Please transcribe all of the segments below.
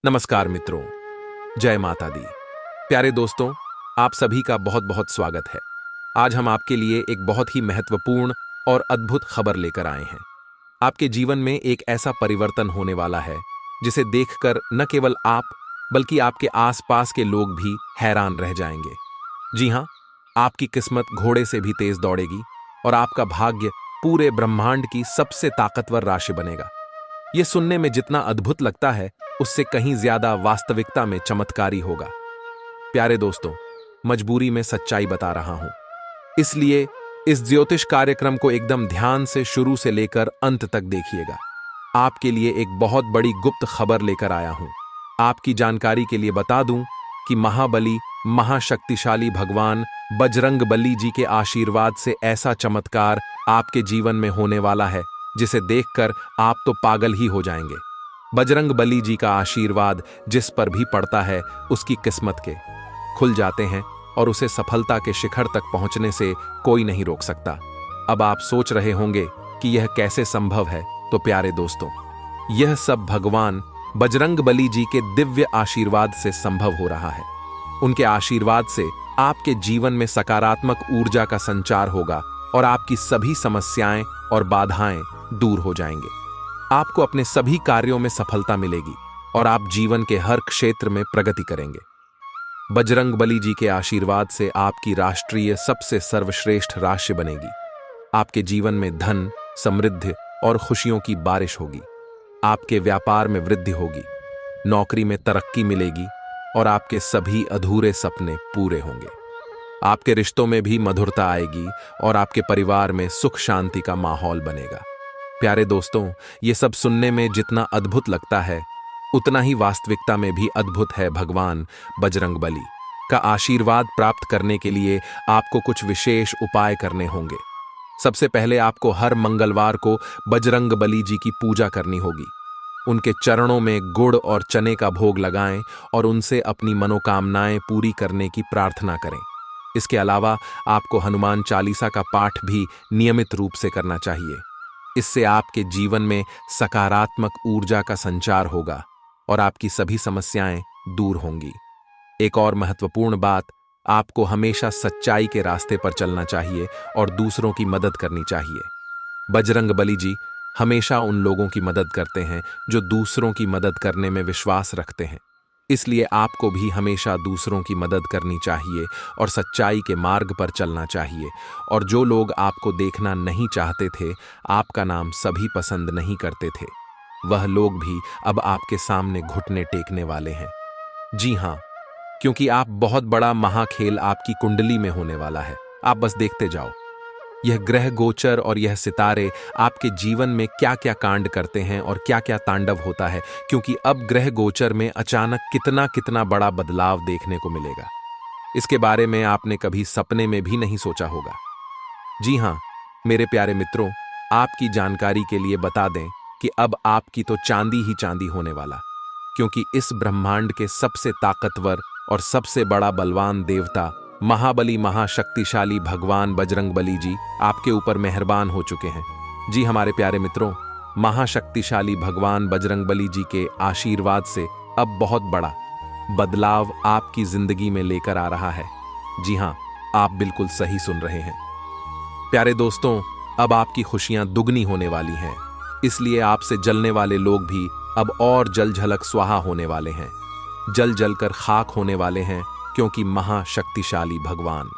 नमस्कार मित्रों, जय माता दी। प्यारे दोस्तों, आप सभी का बहुत बहुत स्वागत है। आज हम आपके लिए एक बहुत ही महत्वपूर्ण और अद्भुत खबर लेकर आए हैं। आपके जीवन में एक ऐसा परिवर्तन होने वाला है जिसे देखकर न केवल आप बल्कि आपके आसपास के लोग भी हैरान रह जाएंगे। जी हां, आपकी किस्मत घोड़े से भी तेज दौड़ेगी और आपका भाग्य पूरे ब्रह्मांड की सबसे ताकतवर राशि बनेगा। यह सुनने में जितना अद्भुत लगता है, उससे कहीं ज्यादा वास्तविकता में चमत्कारी होगा। प्यारे दोस्तों, मजबूरी में सच्चाई बता रहा हूं, इसलिए इस ज्योतिष कार्यक्रम को एकदम ध्यान से शुरू से लेकर अंत तक देखिएगा। आपके लिए एक बहुत बड़ी गुप्त खबर लेकर आया हूं। आपकी जानकारी के लिए बता दूं कि महाबली महाशक्तिशाली भगवान बजरंगबली जी के आशीर्वाद से ऐसा चमत्कार आपके जीवन में होने वाला है जिसे देखकर आप तो पागल ही हो जाएंगे। बजरंगबली जी का आशीर्वाद जिस पर भी पड़ता है, उसकी किस्मत के खुल जाते हैं और उसे सफलता के शिखर तक पहुंचने से कोई नहीं रोक सकता। अब आप सोच रहे होंगे कि यह कैसे संभव है, तो प्यारे दोस्तों, यह सब भगवान बजरंगबली जी के दिव्य आशीर्वाद से संभव हो रहा है। उनके आशीर्वाद से आपके जीवन में सकारात्मक ऊर्जा का संचार होगा और आपकी सभी समस्याएं और बाधाएं दूर हो जाएंगे। आपको अपने सभी कार्यों में सफलता मिलेगी और आप जीवन के हर क्षेत्र में प्रगति करेंगे। बजरंगबली जी के आशीर्वाद से आपकी राष्ट्रीय सबसे सर्वश्रेष्ठ राशि बनेगी। आपके जीवन में धन, समृद्धि और खुशियों की बारिश होगी। आपके व्यापार में वृद्धि होगी, नौकरी में तरक्की मिलेगी और आपके सभी अधूरे सपने पूरे होंगे। आपके रिश्तों में भी मधुरता आएगी और आपके परिवार में सुख शांति का माहौल बनेगा। प्यारे दोस्तों, ये सब सुनने में जितना अद्भुत लगता है, उतना ही वास्तविकता में भी अद्भुत है। भगवान बजरंगबली का आशीर्वाद प्राप्त करने के लिए आपको कुछ विशेष उपाय करने होंगे। सबसे पहले आपको हर मंगलवार को बजरंगबली जी की पूजा करनी होगी। उनके चरणों में गुड़ और चने का भोग लगाएं और उनसे अपनी मनोकामनाएं पूरी करने की प्रार्थना करें। इसके अलावा आपको हनुमान चालीसा का पाठ भी नियमित रूप से करना चाहिए। इससे आपके जीवन में सकारात्मक ऊर्जा का संचार होगा और आपकी सभी समस्याएं दूर होंगी। एक और महत्वपूर्ण बात, आपको हमेशा सच्चाई के रास्ते पर चलना चाहिए और दूसरों की मदद करनी चाहिए। बजरंगबली जी हमेशा उन लोगों की मदद करते हैं जो दूसरों की मदद करने में विश्वास रखते हैं। इसलिए आपको भी हमेशा दूसरों की मदद करनी चाहिए और सच्चाई के मार्ग पर चलना चाहिए। और जो लोग आपको देखना नहीं चाहते थे, आपका नाम सभी पसंद नहीं करते थे, वह लोग भी अब आपके सामने घुटने टेकने वाले हैं। जी हां, क्योंकि आप बहुत बड़ा महाखेल आपकी कुंडली में होने वाला है। आप बस देखते जाओ, यह ग्रह गोचर और यह सितारे आपके जीवन में क्या क्या कांड करते हैं और क्या क्या तांडव होता है, क्योंकि अब ग्रह गोचर में अचानक कितना कितना बड़ा बदलाव देखने को मिलेगा। इसके बारे में आपने कभी सपने में भी नहीं सोचा होगा। जी हां, मेरे प्यारे मित्रों, आपकी जानकारी के लिए बता दें कि अब आपकी तो चांदी ही चांदी होने वाला, क्योंकि इस ब्रह्मांड के सबसे ताकतवर और सबसे बड़ा बलवान देवता महाबली महाशक्तिशाली भगवान बजरंगबली जी आपके ऊपर मेहरबान हो चुके हैं। जी हमारे प्यारे मित्रों, महाशक्तिशाली भगवान बजरंगबली जी के आशीर्वाद से अब बहुत बड़ा बदलाव आपकी जिंदगी में लेकर आ रहा है। जी हां, आप बिल्कुल सही सुन रहे हैं। प्यारे दोस्तों, अब आपकी खुशियां दुगनी होने वाली हैं। इसलिए आपसे जलने वाले लोग भी अब और जल झलक स्वाहा होने वाले हैं, जल जलकर खाक होने वाले हैं, क्योंकि महाशक्तिशाली भगवान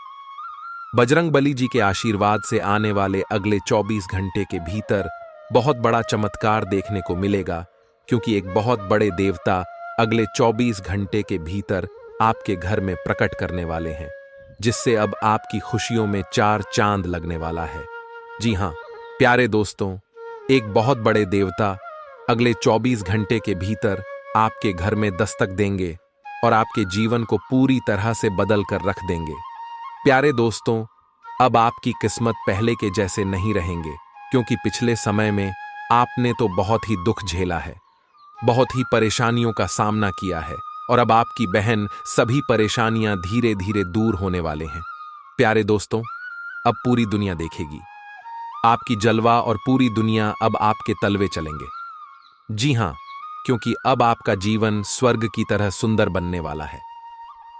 बजरंगबली जी के आशीर्वाद से आने वाले अगले 24 घंटे के भीतर बहुत बड़ा चमत्कार देखने को मिलेगा। क्योंकि एक बहुत बड़े देवता अगले 24 घंटे के भीतर आपके घर में प्रकट करने वाले हैं, जिससे अब आपकी खुशियों में 4 चांद लगने वाला है। जी हां प्यारे दोस्तों, एक बहुत बड़े देवता अगले 24 घंटे के भीतर आपके घर में दस्तक देंगे और आपके जीवन को पूरी तरह से बदल कर रख देंगे। प्यारे दोस्तों, अब आपकी किस्मत पहले के जैसे नहीं रहेंगे, क्योंकि पिछले समय में आपने तो बहुत ही दुख झेला है, बहुत ही परेशानियों का सामना किया है और अब आपकी बहन सभी परेशानियां धीरे धीरे दूर होने वाले हैं। प्यारे दोस्तों, अब पूरी दुनिया देखेगी आपकी जलवा और पूरी दुनिया अब आपके तलवे चलेंगे। जी हां, क्योंकि अब आपका जीवन स्वर्ग की तरह सुंदर बनने वाला है।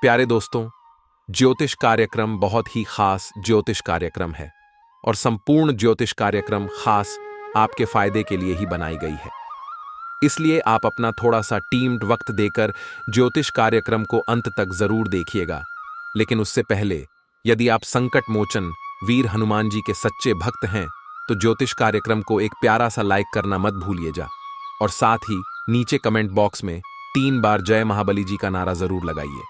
प्यारे दोस्तों, ज्योतिष कार्यक्रम बहुत ही खास ज्योतिष कार्यक्रम है और संपूर्ण ज्योतिष कार्यक्रम खास आपके फायदे के लिए ही बनाई गई है। इसलिए आप अपना थोड़ा सा टीम्ड वक्त देकर ज्योतिष कार्यक्रम को अंत तक जरूर देखिएगा। लेकिन उससे पहले यदि आप संकट मोचन वीर हनुमान जी के सच्चे भक्त हैं तो ज्योतिष कार्यक्रम को एक प्यारा सा लाइक करना मत भूलिएगा और साथ ही नीचे कमेंट बॉक्स में 3 बार जय महाबली जी का नारा जरूर लगाइए।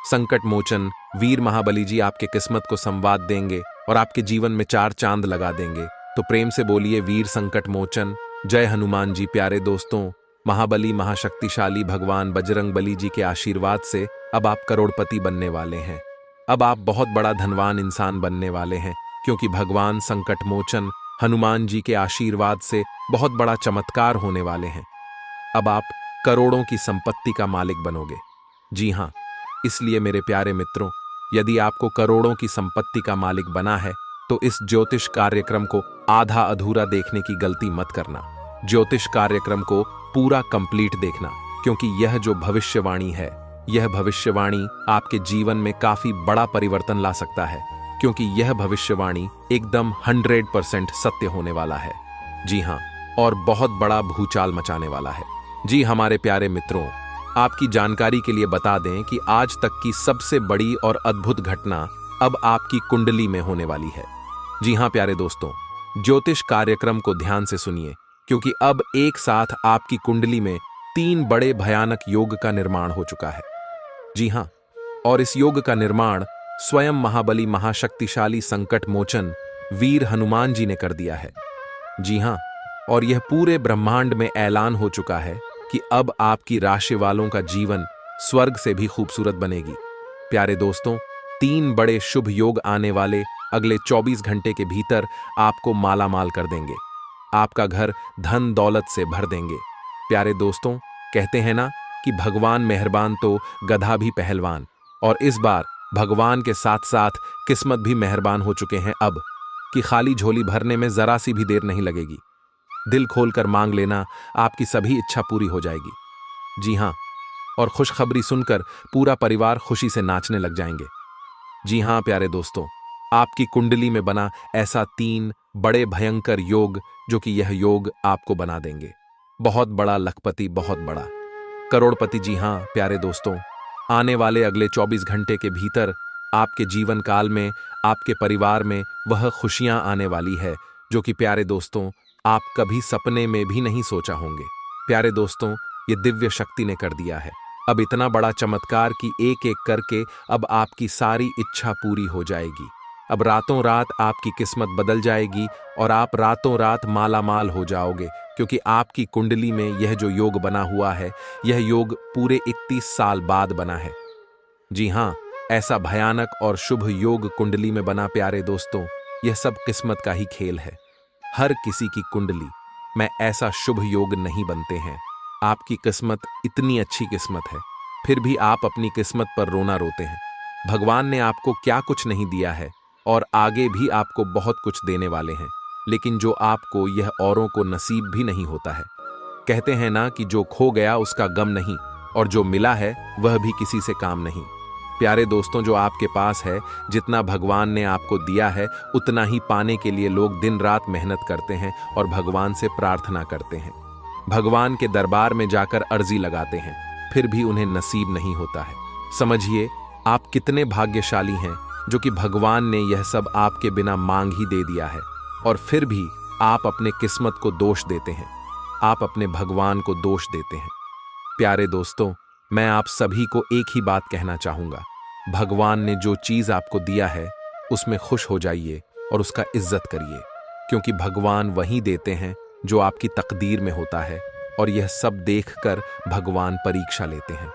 संकट मोचन वीर महाबली जी आपके किस्मत को संवाद देंगे और आपके जीवन में 4 चांद लगा देंगे। तो प्रेम से बोलिए वीर संकट मोचन जय हनुमान जी। प्यारे दोस्तों, महाबली महाशक्तिशाली भगवान बजरंग बली जी के आशीर्वाद से अब आप करोड़पति बनने वाले हैं। अब आप बहुत बड़ा धनवान इंसान बनने वाले हैं, क्योंकि भगवान संकट मोचन हनुमान जी के आशीर्वाद से बहुत बड़ा चमत्कार होने वाले हैं। अब आप करोड़ों की संपत्ति का मालिक बनोगे। जी हाँ, इसलिए मेरे प्यारे मित्रों, यदि आपको करोड़ों की संपत्ति का मालिक बना है तो इस ज्योतिष कार्यक्रम को आधा अधूरा देखने की गलती मत करना। ज्योतिष कार्यक्रम को पूरा कंप्लीट देखना, क्योंकि यह जो भविष्यवाणी है, यह भविष्यवाणी आपके जीवन में काफी बड़ा परिवर्तन ला सकता है, क्योंकि यह भविष्यवाणी एकदम 100% सत्य होने वाला है। जी हाँ, और बहुत बड़ा भूचाल मचाने वाला है। जी हमारे प्यारे मित्रों, आपकी जानकारी के लिए बता दें कि आज तक की सबसे बड़ी और अद्भुत घटना अब आपकी कुंडली में होने वाली है। जी हाँ प्यारे दोस्तों, ज्योतिष कार्यक्रम को ध्यान से सुनिए, क्योंकि अब एक साथ आपकी कुंडली में 3 बड़े भयानक योग का निर्माण हो चुका है। जी हाँ, और इस योग का निर्माण स्वयं महाबली महाशक्तिशाली संकट मोचन वीर हनुमान जी ने कर दिया है। जी हाँ, और यह पूरे ब्रह्मांड में ऐलान हो चुका है कि अब आपकी राशि वालों का जीवन स्वर्ग से भी खूबसूरत बनेगी। प्यारे दोस्तों, 3 बड़े शुभ योग आने वाले अगले 24 घंटे के भीतर आपको मालामाल कर देंगे। आपका घर धन दौलत से भर देंगे। प्यारे दोस्तों, कहते हैं ना कि भगवान मेहरबान तो गधा भी पहलवान, और इस बार भगवान के साथ साथ किस्मत भी मेहरबान हो चुके हैं अब, कि खाली झोली भरने में जरा सी भी देर नहीं लगेगी। दिल खोलकर मांग लेना, आपकी सभी इच्छा पूरी हो जाएगी। जी हाँ, और खुशखबरी सुनकर पूरा परिवार खुशी से नाचने लग जाएंगे। जी हाँ प्यारे दोस्तों, आपकी कुंडली में बना ऐसा 3 बड़े भयंकर योग, जो कि यह योग आपको बना देंगे बहुत बड़ा लखपति, बहुत बड़ा करोड़पति। जी हाँ प्यारे दोस्तों, आने वाले अगले 24 घंटे के भीतर आपके जीवन काल में, आपके परिवार में वह खुशियां आने वाली है जो कि प्यारे दोस्तों आप कभी सपने में भी नहीं सोचा होंगे। प्यारे दोस्तों, ये दिव्य शक्ति ने कर दिया है अब इतना बड़ा चमत्कार कि एक एक करके अब आपकी सारी इच्छा पूरी हो जाएगी। अब रातों रात आपकी किस्मत बदल जाएगी और आप रातों रात मालामाल हो जाओगे, क्योंकि आपकी कुंडली में यह जो योग बना हुआ है, यह योग पूरे 31 साल बाद बना है। जी हाँ, ऐसा भयानक और शुभ योग कुंडली में बना। प्यारे दोस्तों, यह सब किस्मत का ही खेल है। हर किसी की कुंडली में ऐसा शुभ योग नहीं बनते हैं। आपकी किस्मत इतनी अच्छी किस्मत है, फिर भी आप अपनी किस्मत पर रोना रोते हैं। भगवान ने आपको क्या कुछ नहीं दिया है और आगे भी आपको बहुत कुछ देने वाले हैं, लेकिन जो आपको यह औरों को नसीब भी नहीं होता है। कहते हैं ना कि जो खो गया उसका गम नहीं, और जो मिला है वह भी किसी से काम नहीं। प्यारे दोस्तों, जो आपके पास है, जितना भगवान ने आपको दिया है, उतना ही पाने के लिए लोग दिन रात मेहनत करते हैं और भगवान से प्रार्थना करते हैं। भगवान के दरबार में जाकर अर्जी लगाते हैं, फिर भी उन्हें नसीब नहीं होता है। समझिए आप कितने भाग्यशाली हैं जो कि भगवान ने यह सब आपके बिना मांग ही दे दिया है, और फिर भी आप अपने किस्मत को दोष देते हैं, आप अपने भगवान को दोष देते हैं। प्यारे दोस्तों, मैं आप सभी को एक ही बात कहना चाहूंगा, भगवान ने जो चीज आपको दिया है उसमें खुश हो जाइए और उसका इज्जत करिए, क्योंकि भगवान वही देते हैं जो आपकी तकदीर में होता है, और यह सब देखकर भगवान परीक्षा लेते हैं।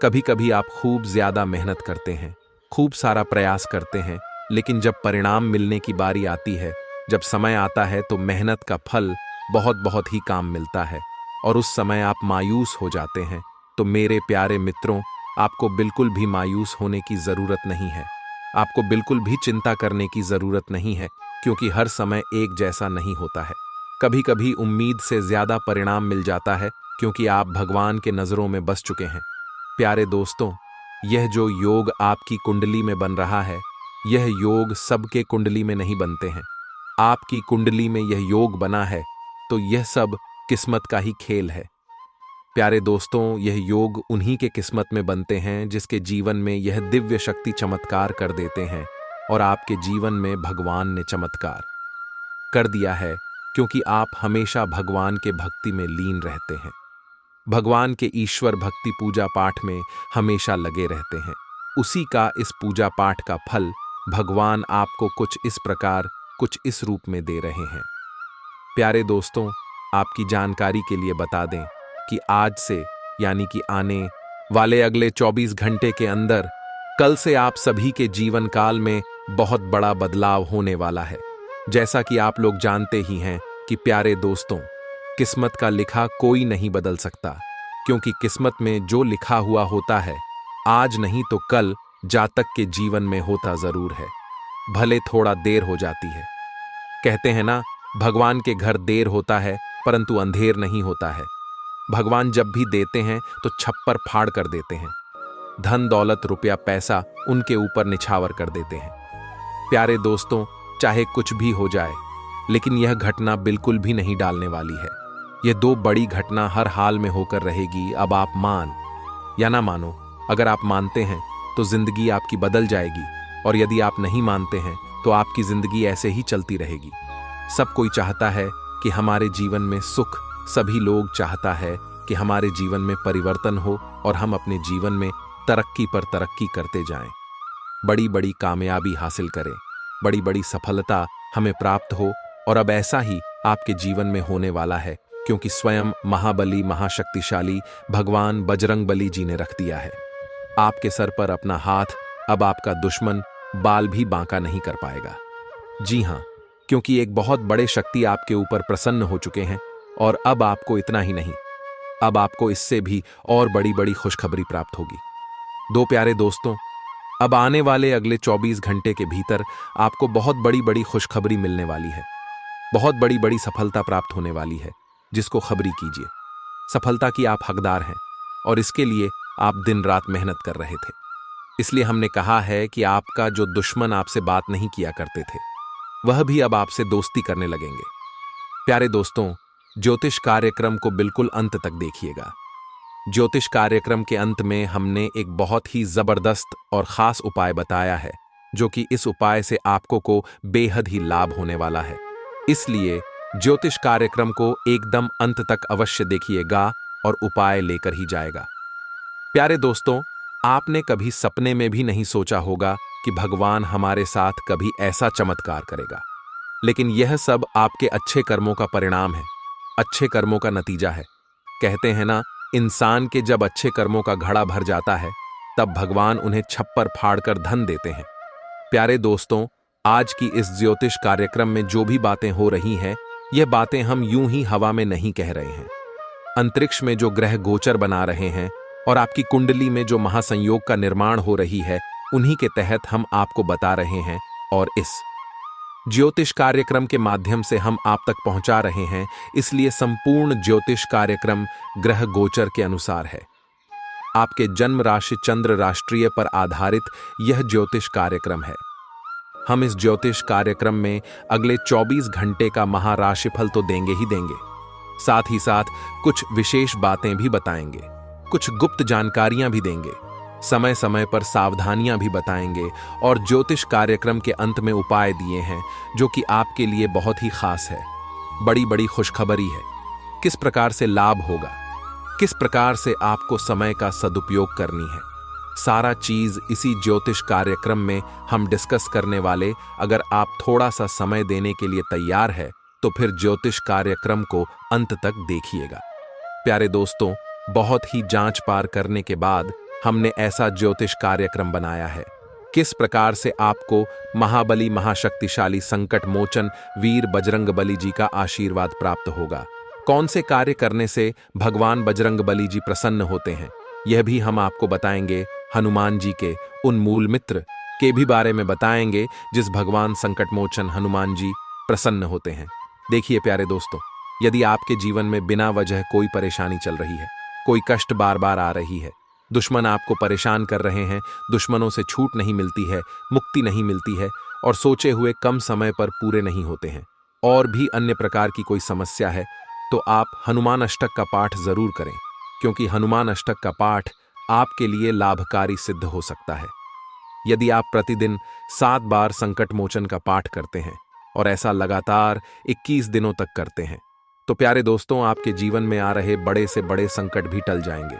कभी कभी आप खूब ज्यादा मेहनत करते हैं, खूब सारा प्रयास करते हैं, लेकिन जब परिणाम मिलने की बारी आती है, जब समय आता है, तो मेहनत का फल बहुत ही काम मिलता है, और उस समय आप मायूस हो जाते हैं। तो मेरे प्यारे मित्रों, आपको बिल्कुल भी मायूस होने की जरूरत नहीं है, आपको बिल्कुल भी चिंता करने की जरूरत नहीं है, क्योंकि हर समय एक जैसा नहीं होता है। कभी कभी उम्मीद से ज्यादा परिणाम मिल जाता है, क्योंकि आप भगवान के नजरों में बस चुके हैं। प्यारे दोस्तों, यह जो योग आपकी कुंडली में बन रहा है, यह योग सबके कुंडली में नहीं बनते हैं। आपकी कुंडली में यह योग बना है तो यह सब किस्मत का ही खेल है। प्यारे दोस्तों, यह योग उन्हीं के किस्मत में बनते हैं जिसके जीवन में यह दिव्य शक्ति चमत्कार कर देते हैं। और आपके जीवन में भगवान ने चमत्कार कर दिया है क्योंकि आप हमेशा भगवान के भक्ति में लीन रहते हैं। भगवान के ईश्वर भक्ति पूजा पाठ में हमेशा लगे रहते हैं। उसी का इस पूजा पाठ का फल भगवान आपको कुछ इस प्रकार, कुछ इस रूप में दे रहे हैं। प्यारे दोस्तों, आपकी जानकारी के लिए बता दें कि आज से यानी कि आने वाले अगले 24 घंटे के अंदर, कल से आप सभी के जीवन काल में बहुत बड़ा बदलाव होने वाला है। जैसा कि आप लोग जानते ही हैं कि प्यारे दोस्तों, किस्मत का लिखा कोई नहीं बदल सकता, क्योंकि किस्मत में जो लिखा हुआ होता है, आज नहीं तो कल जातक के जीवन में होता जरूर है, भले थोड़ा देर हो जाती है। कहते हैं ना, भगवान के घर देर होता है परंतु अंधेर नहीं होता है। भगवान जब भी देते हैं तो छप्पर फाड़ कर देते हैं। धन दौलत रुपया पैसा उनके ऊपर निछावर कर देते हैं। प्यारे दोस्तों, चाहे कुछ भी हो जाए, लेकिन यह घटना बिल्कुल भी नहीं डालने वाली है। यह दो बड़ी घटना हर हाल में होकर रहेगी। अब आप मान या ना मानो, अगर आप मानते हैं तो जिंदगी आपकी बदल जाएगी, और यदि आप नहीं मानते हैं तो आपकी जिंदगी ऐसे ही चलती रहेगी। सब कोई चाहता है कि हमारे जीवन में सुख, सभी लोग चाहता है कि हमारे जीवन में परिवर्तन हो और हम अपने जीवन में तरक्की पर तरक्की करते जाएं, बड़ी बड़ी कामयाबी हासिल करें, बड़ी बड़ी सफलता हमें प्राप्त हो। और अब ऐसा ही आपके जीवन में होने वाला है, क्योंकि स्वयं महाबली महाशक्तिशाली भगवान बजरंगबली जी ने रख दिया है आपके सर पर अपना हाथ। अब आपका दुश्मन बाल भी बांका नहीं कर पाएगा। जी हां, क्योंकि एक बहुत बड़े शक्ति आपके ऊपर प्रसन्न हो चुके हैं। और अब आपको इतना ही नहीं, अब आपको इससे भी और बड़ी बड़ी खुशखबरी प्राप्त होगी। दो प्यारे दोस्तों, अब आने वाले अगले 24 घंटे के भीतर आपको बहुत बड़ी बड़ी खुशखबरी मिलने वाली है। बहुत बड़ी बड़ी सफलता प्राप्त होने वाली है, जिसको खबरी कीजिए। सफलता की आप हकदार हैं, और इसके लिए आप दिन रात मेहनत कर रहे थे। इसलिए हमने कहा है कि आपका जो दुश्मन आपसे बात नहीं किया करते थे, वह भी अब आपसे दोस्ती करने लगेंगे। प्यारे दोस्तों, ज्योतिष कार्यक्रम को बिल्कुल अंत तक देखिएगा। ज्योतिष कार्यक्रम के अंत में हमने एक बहुत ही जबरदस्त और खास उपाय बताया है, जो कि इस उपाय से आपको को बेहद ही लाभ होने वाला है। इसलिए ज्योतिष कार्यक्रम को एकदम अंत तक अवश्य देखिएगा और उपाय लेकर ही जाएगा। प्यारे दोस्तों, आपने कभी सपने में भी नहीं सोचा होगा कि भगवान हमारे साथ कभी ऐसा चमत्कार करेगा, लेकिन यह सब आपके अच्छे कर्मों का परिणाम है, अच्छे कर्मों का नतीजा है। कहते हैं ना, इंसान के जब अच्छे कर्मों का घड़ा भर जाता है, तब भगवान उन्हें छप्पर फाड़कर धन देते हैं। प्यारे दोस्तों, आज की इस ज्योतिष कार्यक्रम में जो भी बातें हो रही हैं, यह बातें हम यूं ही हवा में नहीं कह रहे हैं। अंतरिक्ष में जो ग्रह गोचर बना रहे हैं और आपकी कुंडली में जो महासंयोग का निर्माण हो रही है, उन्हीं के तहत हम आपको बता रहे हैं, और इस ज्योतिष कार्यक्रम के माध्यम से हम आप तक पहुंचा रहे हैं। इसलिए संपूर्ण ज्योतिष कार्यक्रम ग्रह गोचर के अनुसार है। आपके जन्म राशि चंद्र राष्ट्रीय पर आधारित यह ज्योतिष कार्यक्रम है। हम इस ज्योतिष कार्यक्रम में अगले 24 घंटे का महाराशिफल तो देंगे ही देंगे, साथ ही साथ कुछ विशेष बातें भी बताएंगे, कुछ गुप्त जानकारियां भी देंगे, समय समय पर सावधानियां भी बताएंगे, और ज्योतिष कार्यक्रम के अंत में उपाय दिए हैं जो कि आपके लिए बहुत ही खास है। बड़ी बड़ी खुशखबरी है। किस प्रकार से लाभ होगा, किस प्रकार से आपको समय का सदुपयोग करनी है, सारा चीज इसी ज्योतिष कार्यक्रम में हम डिस्कस करने वाले। अगर आप थोड़ा सा समय देने के लिए तैयार है तो फिर ज्योतिष कार्यक्रम को अंत तक देखिएगा। प्यारे दोस्तों, बहुत ही जांच पार करने के बाद हमने ऐसा ज्योतिष कार्यक्रम बनाया है। किस प्रकार से आपको महाबली महाशक्तिशाली संकट मोचन वीर बजरंगबली जी का आशीर्वाद प्राप्त होगा, कौन से कार्य करने से भगवान बजरंगबली जी प्रसन्न होते हैं, यह भी हम आपको बताएंगे। हनुमान जी के उन मूल मित्र के भी बारे में बताएंगे जिस भगवान संकट मोचन हनुमान जी प्रसन्न होते हैं। देखिए प्यारे दोस्तों, यदि आपके जीवन में बिना वजह कोई परेशानी चल रही है, कोई कष्ट बार बार आ रही है, दुश्मन आपको परेशान कर रहे हैं, दुश्मनों से छूट नहीं मिलती है, मुक्ति नहीं मिलती है और सोचे हुए कम समय पर पूरे नहीं होते हैं, और भी अन्य प्रकार की कोई समस्या है, तो आप हनुमान अष्टक का पाठ जरूर करें, क्योंकि हनुमान अष्टक का पाठ आपके लिए लाभकारी सिद्ध हो सकता है। यदि आप प्रतिदिन 7 बार संकट मोचन का पाठ करते हैं और ऐसा लगातार 21 दिनों तक करते हैं, तो प्यारे दोस्तों, आपके जीवन में आ रहे बड़े से बड़े संकट भी टल जाएंगे।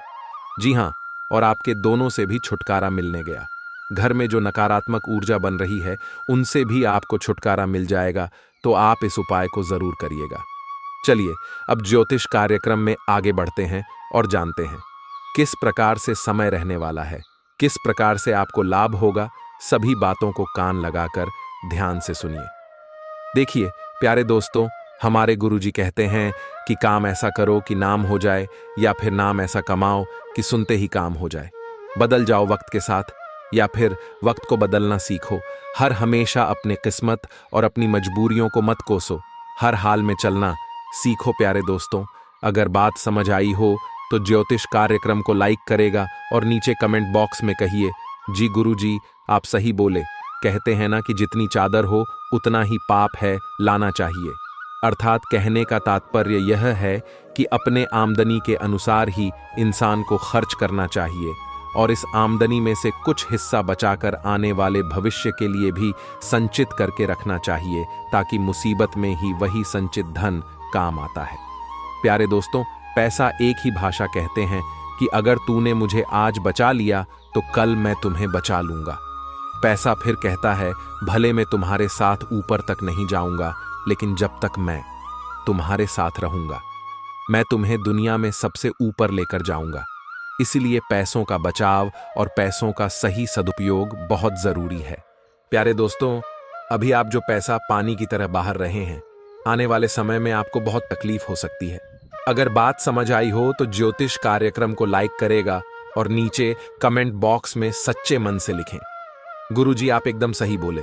जी हां, और आपके दोनों से भी छुटकारा मिलने गया। घर में जो नकारात्मक ऊर्जा बन रही है, उनसे भी आपको छुटकारा मिल जाएगा, तो आप इस उपाय को जरूर करिएगा। चलिए अब ज्योतिष कार्यक्रम में आगे बढ़ते हैं और जानते हैं किस प्रकार से समय रहने वाला है, किस प्रकार से आपको लाभ होगा। सभी बातों को कान लगाकर ध्यान से सुनिए। देखिए प्यारे दोस्तों, हमारे गुरुजी कहते हैं कि काम ऐसा करो कि नाम हो जाए, या फिर नाम ऐसा कमाओ कि सुनते ही काम हो जाए। बदल जाओ वक्त के साथ, या फिर वक्त को बदलना सीखो। हर हमेशा अपने किस्मत और अपनी मजबूरियों को मत कोसो, हर हाल में चलना सीखो। प्यारे दोस्तों, अगर बात समझ आई हो तो ज्योतिष कार्यक्रम को लाइक करेगा और नीचे कमेंट बॉक्स में कहिए, जी गुरुजी आप सही बोले। कहते हैं ना कि जितनी चादर हो उतना ही पाप है लाना चाहिए। अर्थात कहने का तात्पर्य यह है कि अपने आमदनी के अनुसार ही इंसान को खर्च करना चाहिए, और इस आमदनी में से कुछ हिस्सा बचाकर आने वाले भविष्य के लिए भी संचित करके रखना चाहिए, ताकि मुसीबत में ही वही संचित धन काम आता है। प्यारे दोस्तों, पैसा एक ही भाषा कहते हैं कि अगर तूने मुझे आज बचा लिया तो कल मैं तुम्हें बचा लूंगा। पैसा फिर कहता है, भले मैं तुम्हारे साथ ऊपर तक नहीं जाऊंगा, लेकिन जब तक मैं तुम्हारे साथ रहूंगा, मैं तुम्हें दुनिया में सबसे ऊपर लेकर जाऊंगा। इसलिए पैसों का बचाव और पैसों का सही सदुपयोग बहुत जरूरी है। प्यारे दोस्तों, अभी आप जो पैसा पानी की तरह बाहर रहे हैं, आने वाले समय में आपको बहुत तकलीफ हो सकती है। अगर बात समझ आई हो तो ज्योतिष कार्यक्रम को लाइक करेगा और नीचे कमेंट बॉक्स में सच्चे मन से लिखें, गुरुजी आप एकदम सही बोले।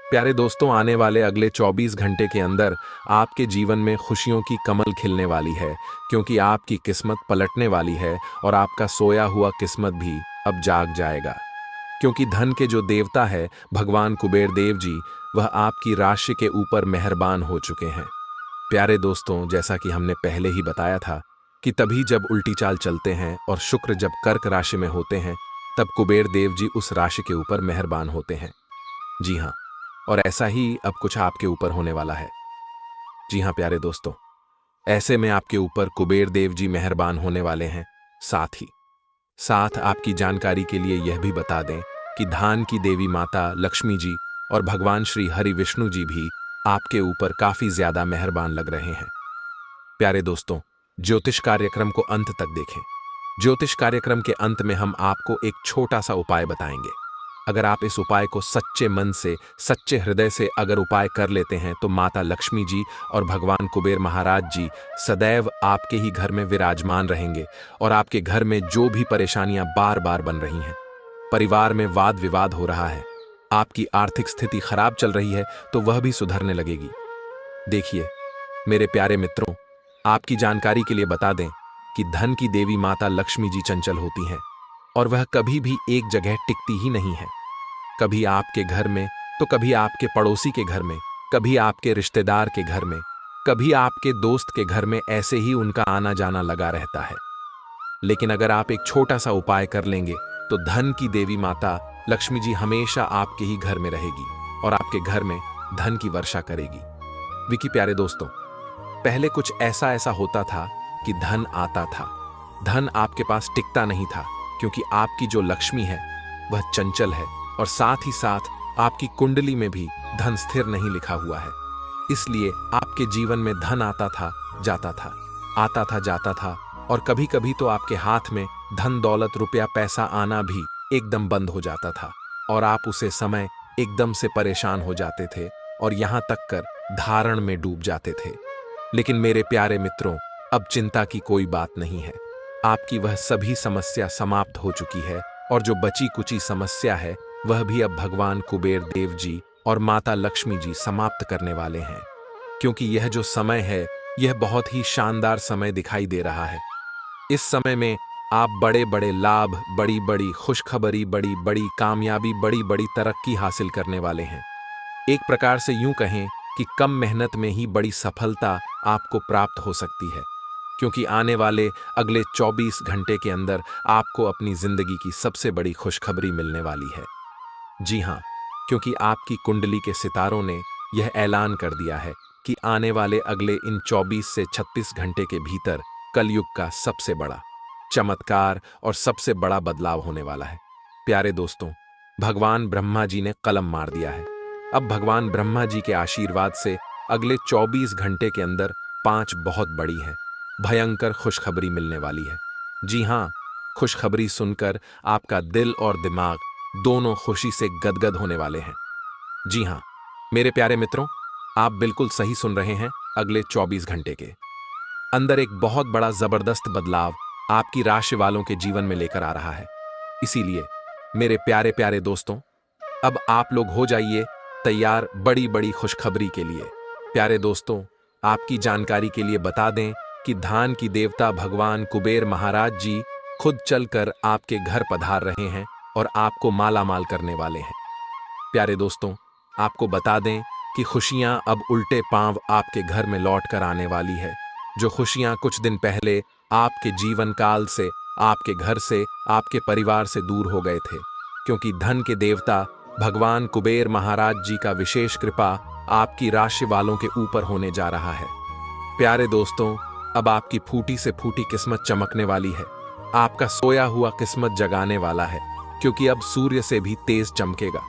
प्यारे दोस्तों, आने वाले अगले 24 घंटे के अंदर आपके जीवन में खुशियों की कमल खिलने वाली है, क्योंकि आपकी किस्मत पलटने वाली है और आपका सोया हुआ किस्मत भी अब जाग जाएगा। क्योंकि धन के जो देवता है भगवान कुबेर देव जी, वह आपकी राशि के ऊपर मेहरबान हो चुके हैं। प्यारे दोस्तों, जैसा कि हमने पहले ही बताया था कि तभी जब उल्टी चाल चलते हैं और शुक्र जब कर्क राशि में होते हैं, तब कुबेर देव जी उस राशि के ऊपर मेहरबान होते हैं। जी हाँ, और ऐसा ही अब कुछ आपके ऊपर होने वाला है। जी हाँ प्यारे दोस्तों, ऐसे में आपके ऊपर कुबेर देव जी मेहरबान होने वाले हैं। साथ आपकी जानकारी के लिए यह भी बता दें कि धान की देवी माता लक्ष्मी जी और भगवान श्री हरि विष्णु जी भी आपके ऊपर काफी ज्यादा मेहरबान लग रहे हैं। प्यारे दोस्तों, ज्योतिष कार्यक्रम को अंत तक देखें। ज्योतिष कार्यक्रम के अंत में हम आपको एक छोटा सा उपाय बताएंगे। अगर आप इस उपाय को सच्चे मन से, सच्चे हृदय से अगर उपाय कर लेते हैं, तो माता लक्ष्मी जी और भगवान कुबेर महाराज जी सदैव आपके ही घर में विराजमान रहेंगे, और आपके घर में जो भी परेशानियां बार बार बन रही हैं, परिवार में वाद विवाद हो रहा है, आपकी आर्थिक स्थिति खराब चल रही है, तो वह भी सुधरने लगेगी। देखिए मेरे प्यारे मित्रों, आपकी जानकारी के लिए बता दें कि धन की देवी माता लक्ष्मी जी चंचल होती हैं, और वह कभी भी एक जगह टिकती ही नहीं है। कभी आपके घर में, तो कभी आपके पड़ोसी के घर में, कभी आपके रिश्तेदार के घर में, कभी आपके दोस्त के घर में, ऐसे ही उनका आना जाना लगा रहता है। लेकिन अगर आप एक छोटा सा उपाय कर लेंगे, तो धन की देवी माता लक्ष्मी जी हमेशा आपके ही घर में रहेगी और आपके घर में धन की वर्षा करेगी। विकी प्यारे दोस्तों, पहले कुछ ऐसा होता था कि धन आता था, धन आपके पास टिकता नहीं था, क्योंकि आपकी जो लक्ष्मी है वह चंचल है, और साथ ही साथ आपकी कुंडली में भी धन स्थिर नहीं लिखा हुआ है। इसलिए आपके जीवन में धन आता था जाता था, आता था जाता था, और कभी कभी तो आपके हाथ में धन दौलत रुपया पैसा आना भी एकदम बंद हो जाता था, और आप उसे समय एकदम से परेशान हो जाते थे और यहां तक कर धारण में डूब जाते थे। लेकिन मेरे प्यारे मित्रों, अब चिंता की कोई बात नहीं है। आपकी वह सभी समस्या समाप्त हो चुकी है, और जो बची कुची समस्या है वह भी अब भगवान कुबेर देव जी और माता लक्ष्मी जी समाप्त करने वाले हैं। क्योंकि यह जो समय है यह बहुत ही शानदार समय दिखाई दे रहा है। इस समय में आप बड़े बड़े लाभ, बड़ी बड़ी खुशखबरी, बड़ी बड़ी कामयाबी, बड़ी बड़ी तरक्की हासिल करने वाले हैं। एक प्रकार से यूं कहें कि कम मेहनत में ही बड़ी सफलता आपको प्राप्त हो सकती है, क्योंकि आने वाले अगले 24 घंटे के अंदर आपको अपनी जिंदगी की सबसे बड़ी खुशखबरी मिलने वाली है। जी हाँ, क्योंकि आपकी कुंडली के सितारों ने यह ऐलान कर दिया है कि आने वाले अगले इन 24 से 36 घंटे के भीतर कलयुग का सबसे बड़ा चमत्कार और सबसे बड़ा बदलाव होने वाला है। प्यारे दोस्तों, भगवान ब्रह्मा जी ने कलम मार दिया है। अब भगवान ब्रह्मा जी के आशीर्वाद से अगले 24 घंटे के अंदर 5 बहुत बड़ी है भयंकर खुशखबरी मिलने वाली है। जी हाँ, खुशखबरी सुनकर आपका दिल और दिमाग दोनों खुशी से गदगद होने वाले हैं। जी हाँ, मेरे प्यारे मित्रों, आप बिल्कुल सही सुन रहे हैं। अगले 24 घंटे के अंदर एक बहुत बड़ा जबरदस्त बदलाव आपकी राशि वालों के जीवन में लेकर आ रहा है। इसीलिए मेरे प्यारे प्यारे दोस्तों, अब आप लोग हो जाइए तैयार बड़ी बड़ी खुशखबरी के लिए। प्यारे दोस्तों, आपकी जानकारी के लिए बता दें कि धान की देवता भगवान कुबेर महाराज जी खुद चलकर आपके घर पधार रहे हैं और आपको मालामाल करने वाले हैं। प्यारे दोस्तों, आपको बता दें कि खुशियां अब उल्टे पांव आपके घर में लौट कर आने वाली है। जो खुशियां कुछ दिन पहले आपके जीवन काल से, आपके घर से, आपके परिवार से दूर हो गए थे, क्योंकि धन के देवता भगवान कुबेर महाराज जी का विशेष कृपा आपकी राशि वालों के ऊपर होने जा रहा है। प्यारे दोस्तों, अब आपकी फूटी से फूटी किस्मत चमकने वाली है। आपका सोया हुआ किस्मत जगाने वाला है, क्योंकि अब सूर्य से भी तेज चमकेगा।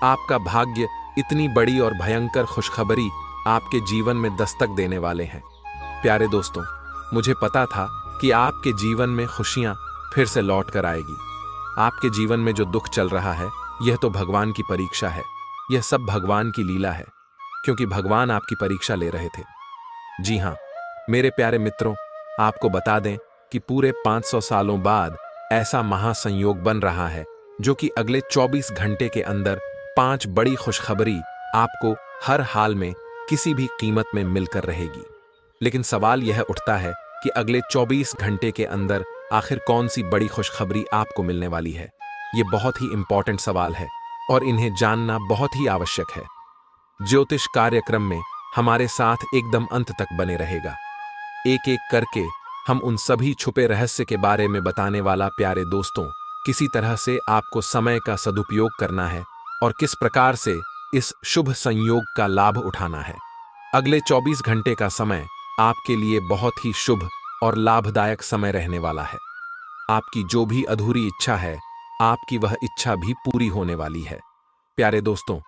आपका भाग्य इतनी बड़ी और भयंकर खुशखबरी आपके जीवन में दस्तक देने वाले हैं। प्यारे दोस्तों, मुझे पता था कि आपके जीवन में खुशियां फिर से लौट कर आएगी। आपके जीवन में जो दुख चल रहा है, यह तो भगवान की परीक्षा है। यह सब भगवान की लीला है, क्योंकि भगवान आपकी परीक्षा ले रहे थे। जी हाँ, मेरे प्यारे मित्रों, आपको बता दें कि पूरे 500 सालों बाद ऐसा महासंयोग बन रहा है, जो कि अगले 24 घंटे के अंदर 5 बड़ी खुशखबरी आपको हर हाल में किसी भी कीमत में मिलकर रहेगी। लेकिन सवाल यह उठता है कि अगले 24 घंटे के अंदर आखिर कौन सी बड़ी खुशखबरी आपको मिलने वाली है। ये बहुत ही इंपॉर्टेंट सवाल है और इन्हें जानना बहुत ही आवश्यक है। ज्योतिष कार्यक्रम में हमारे साथ एकदम अंत तक बने रहेगा। एक एक करके हम उन सभी छुपे रहस्य के बारे में बताने वाला। प्यारे दोस्तों, किसी तरह से आपको समय का सदुपयोग करना है और किस प्रकार से इस शुभ संयोग का लाभ उठाना है। अगले 24 घंटे का समय आपके लिए बहुत ही शुभ और लाभदायक समय रहने वाला है। आपकी जो भी अधूरी इच्छा है, आपकी वह इच्छा भी पूरी होने वाली है। प्यारे दोस्तों,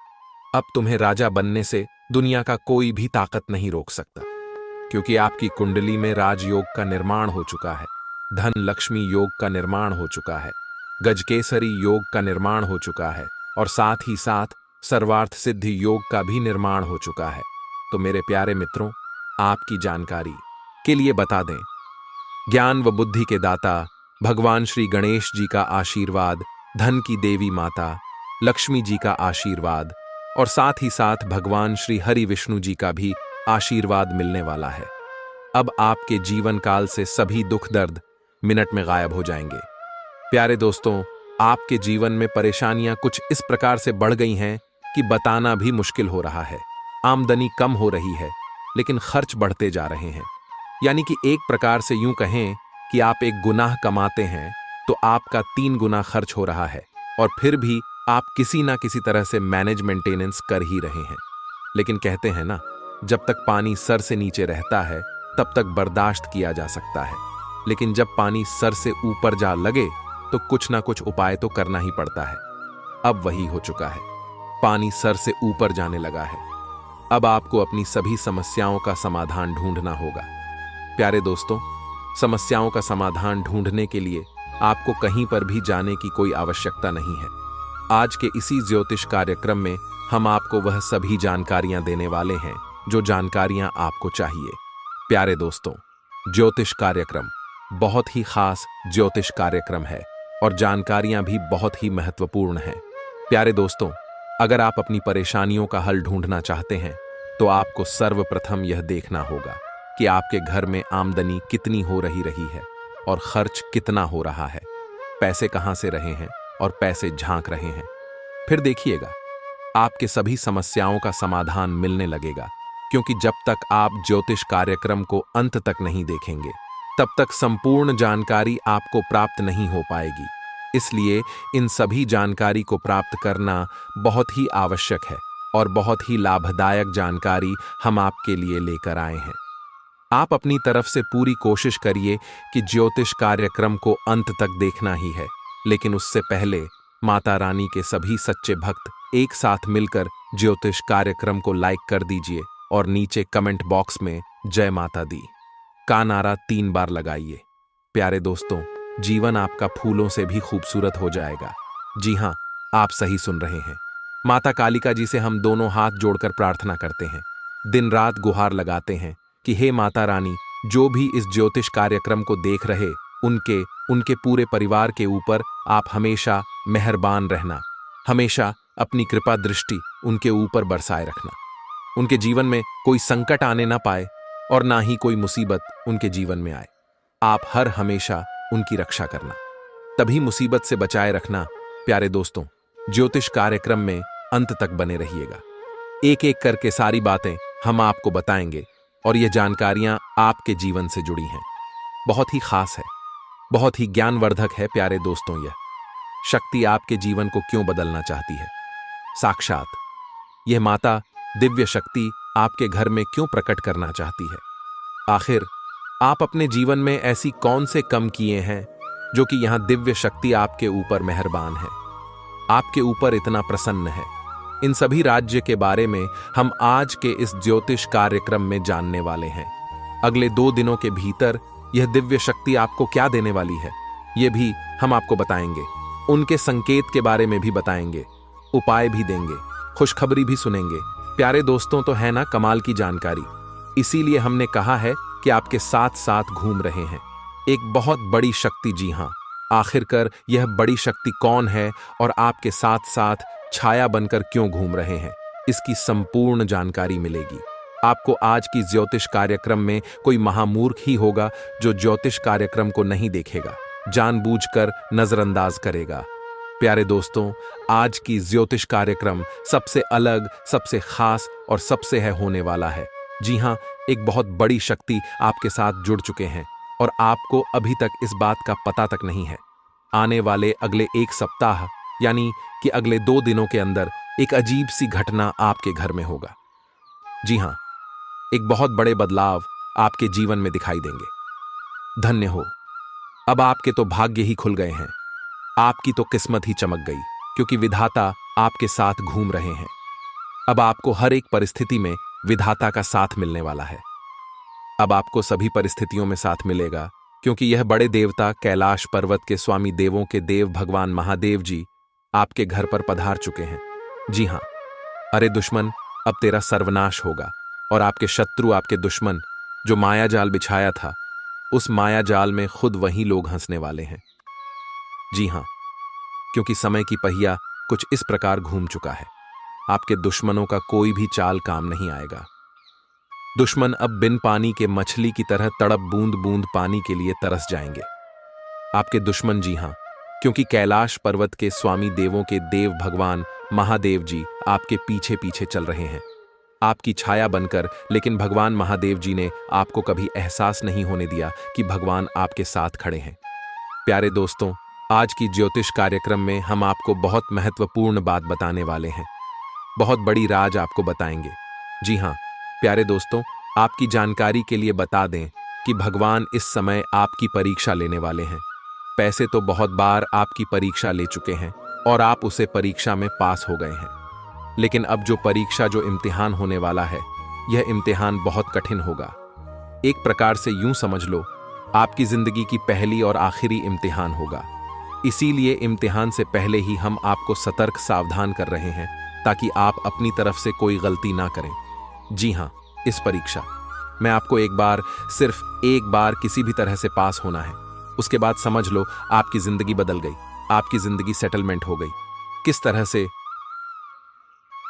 अब तुम्हें राजा बनने से दुनिया का कोई भी ताकत नहीं रोक सकता, क्योंकि आपकी कुंडली में राजयोग का निर्माण हो चुका है, धन लक्ष्मी योग का निर्माण हो चुका है, गजकेसरी योग का निर्माण हो चुका है और साथ ही साथ सर्वार्थ सिद्धि योग का भी निर्माण हो चुका है। तो मेरे प्यारे मित्रों, आपकी जानकारी के लिए बता दें, ज्ञान व बुद्धि के दाता भगवान श्री गणेश जी का आशीर्वाद, धन की देवी माता लक्ष्मी जी का आशीर्वाद और साथ ही साथ भगवान श्री हरि विष्णु जी का भी आशीर्वाद मिलने वाला है। अब आपके जीवन काल से सभी दुख दर्द मिनट में गायब हो जाएंगे। प्यारे दोस्तों, आपके जीवन में परेशानियां कुछ इस प्रकार से बढ़ गई हैं कि बताना भी मुश्किल हो रहा है। आमदनी कम हो रही है, लेकिन खर्च बढ़ते जा रहे हैं। यानी कि एक प्रकार से यूं कहें कि आप एक गुनाह कमाते हैं तो आपका 3 गुना खर्च हो रहा है, और फिर भी आप किसी ना किसी तरह से मैनेज मेंटेनेंस कर ही रहे हैं। लेकिन कहते हैं ना, जब तक पानी सर से नीचे रहता है तब तक बर्दाश्त किया जा सकता है, लेकिन जब पानी सर से ऊपर जा लगे तो कुछ ना कुछ उपाय तो करना ही पड़ता है। अब वही हो चुका है, पानी सर से ऊपर जाने लगा है। अब आपको अपनी सभी समस्याओं का समाधान ढूंढना होगा। प्यारे दोस्तों, समस्याओं का समाधान ढूंढने के लिए आपको कहीं पर भी जाने की कोई आवश्यकता नहीं है। आज के इसी ज्योतिष कार्यक्रम में हम आपको वह सभी जानकारियां देने वाले हैं जो जानकारियां आपको चाहिए। प्यारे दोस्तों, ज्योतिष कार्यक्रम बहुत ही खास ज्योतिष कार्यक्रम है और जानकारियां भी बहुत ही महत्वपूर्ण हैं। प्यारे दोस्तों, अगर आप अपनी परेशानियों का हल ढूंढना चाहते हैं तो आपको सर्वप्रथम यह देखना होगा कि आपके घर में आमदनी कितनी हो रही है और खर्च कितना हो रहा है, पैसे कहां से रहे हैं और पैसे झांक रहे हैं। फिर देखिएगा, आपके सभी समस्याओं का समाधान मिलने लगेगा, क्योंकि जब तक आप ज्योतिष कार्यक्रम को अंत तक नहीं देखेंगे, तब तक संपूर्ण जानकारी आपको प्राप्त नहीं हो पाएगी। इसलिए इन सभी जानकारी को प्राप्त करना बहुत ही आवश्यक है और बहुत ही लाभदायक जानकारी हम आपके लिए लेकर आए हैं। आप अपनी तरफ से पूरी कोशिश करिए कि ज्योतिष कार्यक्रम को अंत तक देखना ही है, लेकिन उससे पहले माता रानी के सभी सच्चे भक्त एक साथ मिलकर ज्योतिष कार्यक्रम को लाइक कर दीजिए और नीचे कमेंट बॉक्स में जय माता दी का नारा 3 बार लगाइए। प्यारे दोस्तों, जीवन आपका फूलों से भी खूबसूरत हो जाएगा। जी हां, आप सही सुन रहे हैं। माता कालिका जी से हम दोनों हाथ जोड़कर प्रार्थना करते हैं, दिन रात गुहार लगाते हैं कि हे माता रानी, जो भी इस ज्योतिष कार्यक्रम को देख रहे उनके पूरे परिवार के ऊपर आप हमेशा मेहरबान रहना, हमेशा अपनी कृपा दृष्टि उनके ऊपर बरसाए रखना। उनके जीवन में कोई संकट आने ना पाए और ना ही कोई मुसीबत उनके जीवन में आए। आप हर हमेशा उनकी रक्षा करना, तभी मुसीबत से बचाए रखना। प्यारे दोस्तों, ज्योतिष कार्यक्रम में अंत तक बने रहिएगा। एक एक करके सारी बातें हम आपको बताएंगे और यह जानकारियां आपके जीवन से जुड़ी हैं। बहुत ही खास है, बहुत ही ज्ञानवर्धक है। प्यारे दोस्तों, यह शक्ति आपके जीवन को क्यों बदलना चाहती है? साक्षात यह माता दिव्य शक्ति आपके घर में क्यों प्रकट करना चाहती है? आखिर आप अपने जीवन में ऐसी कौन से कम किए हैं जो कि यहां दिव्य शक्ति आपके ऊपर मेहरबान है, आपके ऊपर इतना प्रसन्न है? इन सभी राज्य के बारे में हम आज के इस ज्योतिष कार्यक्रम में जानने वाले हैं। अगले 2 दिनों के भीतर यह दिव्य शक्ति आपको क्या देने वाली है, यह भी हम आपको बताएंगे। उनके संकेत के बारे में भी बताएंगे, उपाय भी देंगे, खुशखबरी भी सुनेंगे। प्यारे दोस्तों, तो है ना कमाल की जानकारी? इसीलिए हमने कहा है कि आपके साथ साथ घूम रहे हैं एक बहुत बड़ी शक्ति। जी हां, आखिरकार यह बड़ी शक्ति कौन है और आपके साथ साथ छाया बनकर क्यों घूम रहे हैं, इसकी संपूर्ण जानकारी मिलेगी आपको। आज की ज्योतिष कार्यक्रम में कोई महामूर्ख ही होगा जो ज्योतिष कार्यक्रम को नहीं देखेगा, जानबूझकर नजरअंदाज करेगा। प्यारे दोस्तों, आज की ज्योतिष कार्यक्रम सबसे अलग, सबसे खास और सबसे है होने वाला है। जी हां, एक बहुत बड़ी शक्ति आपके साथ जुड़ चुके हैं और आपको अभी तक इस बात का पता तक नहीं है। आने वाले अगले 1 सप्ताह यानी कि अगले 2 दिनों के अंदर एक अजीब सी घटना आपके घर में होगा। जी हां, एक बहुत बड़े बदलाव आपके जीवन में दिखाई देंगे। धन्य हो, अब आपके तो भाग्य ही खुल गए हैं, आपकी तो किस्मत ही चमक गई, क्योंकि विधाता आपके साथ घूम रहे हैं। अब आपको हर एक परिस्थिति में विधाता का साथ मिलने वाला है। अब आपको सभी परिस्थितियों में साथ मिलेगा, क्योंकि यह बड़े देवता कैलाश पर्वत के स्वामी देवों के देव भगवान महादेव जी आपके घर पर पधार चुके हैं। जी हां, अरे दुश्मन, अब तेरा सर्वनाश होगा और आपके शत्रु, आपके दुश्मन जो माया जाल बिछाया था, उस माया जाल में खुद वही लोग हंसने वाले हैं। जी हां, क्योंकि समय की पहिया कुछ इस प्रकार घूम चुका है, आपके दुश्मनों का कोई भी चाल काम नहीं आएगा। दुश्मन अब बिन पानी के मछली की तरह तड़प बूंद बूंद पानी के लिए तरस जाएंगे। आपके दुश्मन, जी हां, क्योंकि कैलाश पर्वत के स्वामी देवों के देव भगवान महादेव जी आपके पीछे पीछे चल रहे हैं, आपकी छाया बनकर। लेकिन भगवान महादेव जी ने आपको कभी एहसास नहीं होने दिया कि भगवान आपके साथ खड़े हैं। प्यारे दोस्तों, आज की ज्योतिष कार्यक्रम में हम आपको बहुत महत्वपूर्ण बात बताने वाले हैं, बहुत बड़ी राज आपको बताएंगे। जी हां प्यारे दोस्तों, आपकी जानकारी के लिए बता दें कि भगवान इस समय आपकी परीक्षा लेने वाले हैं। पैसे तो बहुत बार आपकी परीक्षा ले चुके हैं और आप उसे परीक्षा में पास हो गए हैं, लेकिन अब जो परीक्षा, जो इम्तिहान होने वाला है, यह इम्तिहान बहुत कठिन होगा। एक प्रकार से यूं समझ लो, आपकी जिंदगी की पहली और आखिरी इम्तिहान होगा। इसीलिए इम्तिहान से पहले ही हम आपको सतर्क सावधान कर रहे हैं, ताकि आप अपनी तरफ से कोई गलती ना करें। जी हां, इस परीक्षा में आपको एक बार, सिर्फ एक बार किसी भी तरह से पास होना है। उसके बाद समझ लो आपकी जिंदगी बदल गई, आपकी जिंदगी सेटलमेंट हो गई। किस तरह से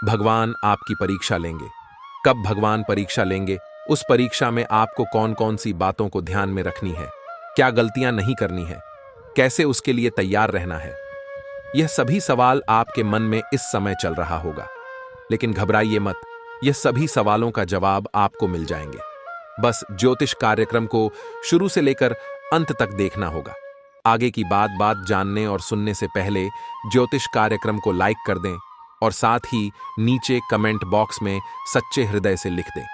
भगवान आपकी परीक्षा लेंगे, कब भगवान परीक्षा लेंगे, उस परीक्षा में आपको कौन कौन सी बातों को ध्यान में रखनी है, क्या गलतियां नहीं करनी है, कैसे उसके लिए तैयार रहना है। यह सभी सवाल आपके मन में इस समय चल रहा होगा, लेकिन घबराइए मत, यह सभी सवालों का जवाब आपको मिल जाएंगे। बस ज्योतिष कार्यक्रम को शुरू से लेकर अंत तक देखना होगा। आगे की बात जानने और सुनने से पहले ज्योतिष कार्यक्रम को लाइक कर दें और साथ ही नीचे कमेंट बॉक्स में सच्चे हृदय से लिख दें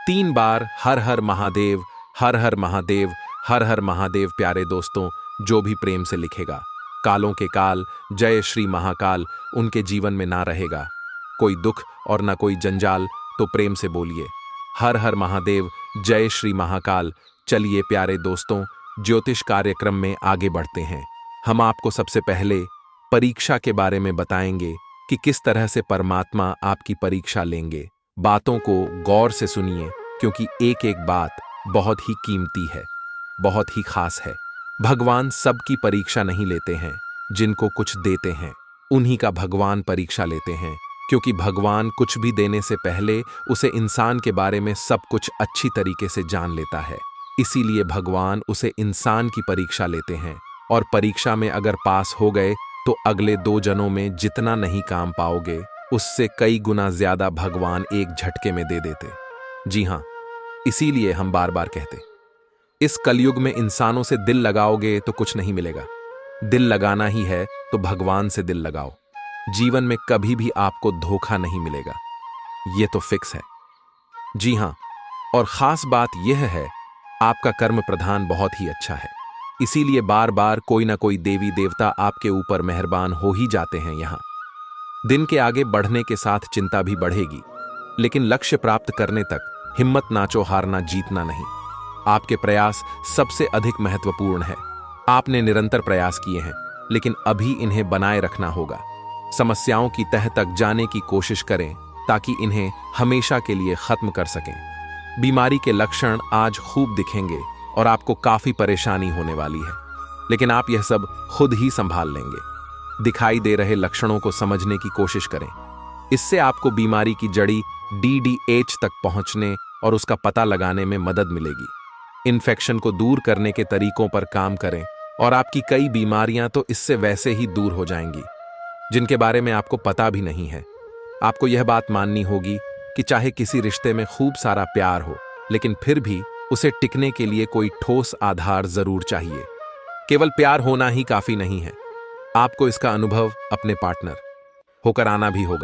3 बार हर हर महादेव, हर हर महादेव, हर हर महादेव। प्यारे दोस्तों, जो भी प्रेम से लिखेगा, कालों के काल जय श्री महाकाल उनके जीवन में ना रहेगा। कोई दुख और ना कोई जंजाल, तो प्रेम से बोलिए हर हर महादेव, जय श्री महाकाल। चलिए प्यारे दोस्तों, ज्योतिष कार्यक्रम में आगे बढ़ते हैं। हम आपको सबसे पहले परीक्षा के बारे में बताएंगे कि किस तरह से परमात्मा आपकी परीक्षा लेंगे। बातों को गौर से सुनिए, क्योंकि एक एक बात बहुत ही कीमती है, बहुत ही खास है। भगवान सबकी परीक्षा नहीं लेते हैं, जिनको कुछ देते हैं उन्हीं का भगवान परीक्षा लेते हैं, क्योंकि भगवान कुछ भी देने से पहले उसे इंसान के बारे में सब कुछ अच्छी तरीके से जान लेता है। इसीलिए भगवान उसे इंसान की परीक्षा लेते हैं, और परीक्षा में अगर पास हो गए तो अगले 2 जनों में जितना नहीं काम पाओगे, उससे कई गुना ज्यादा भगवान एक झटके में दे देते। जी हां, इसीलिए हम बार बार कहते, इस कलयुग में इंसानों से दिल लगाओगे तो कुछ नहीं मिलेगा। दिल लगाना ही है तो भगवान से दिल लगाओ। जीवन में कभी भी आपको धोखा नहीं मिलेगा, यह तो फिक्स है। जी हां, और खास बात यह है, आपका कर्म प्रधान बहुत ही अच्छा है, इसीलिए बार बार कोई ना कोई देवी देवता आपके ऊपर मेहरबान हो ही जाते हैं। यहां दिन के आगे बढ़ने के साथ चिंता भी बढ़ेगी, लेकिन लक्ष्य प्राप्त करने तक हिम्मत नाचो, हारना जीतना नहीं। आपके प्रयास सबसे अधिक महत्वपूर्ण है। आपने निरंतर प्रयास किए हैं, लेकिन अभी इन्हें बनाए रखना होगा। समस्याओं की तह तक जाने की कोशिश करें, ताकि इन्हें हमेशा के लिए खत्म कर सकें। बीमारी के लक्षण आज खूब दिखेंगे और आपको काफी परेशानी होने वाली है, लेकिन आप यह सब खुद ही संभाल लेंगे। दिखाई दे रहे लक्षणों को समझने की कोशिश करें, इससे आपको बीमारी की जड़ी DDH तक पहुंचने और उसका पता लगाने में मदद मिलेगी। इन्फेक्शन को दूर करने के तरीकों पर काम करें, और आपकी कई बीमारियां तो इससे वैसे ही दूर हो जाएंगी, जिनके बारे में आपको पता भी नहीं है। आपको यह बात माननी होगी कि चाहे किसी रिश्ते में खूब सारा प्यार हो, लेकिन फिर भी उसे टिकने के लिए कोई ठोस आधार जरूर चाहिए। केवल प्यार होना ही काफी नहीं है, आपको इसका अनुभव अपने पार्टनर होकर आना भी होगा।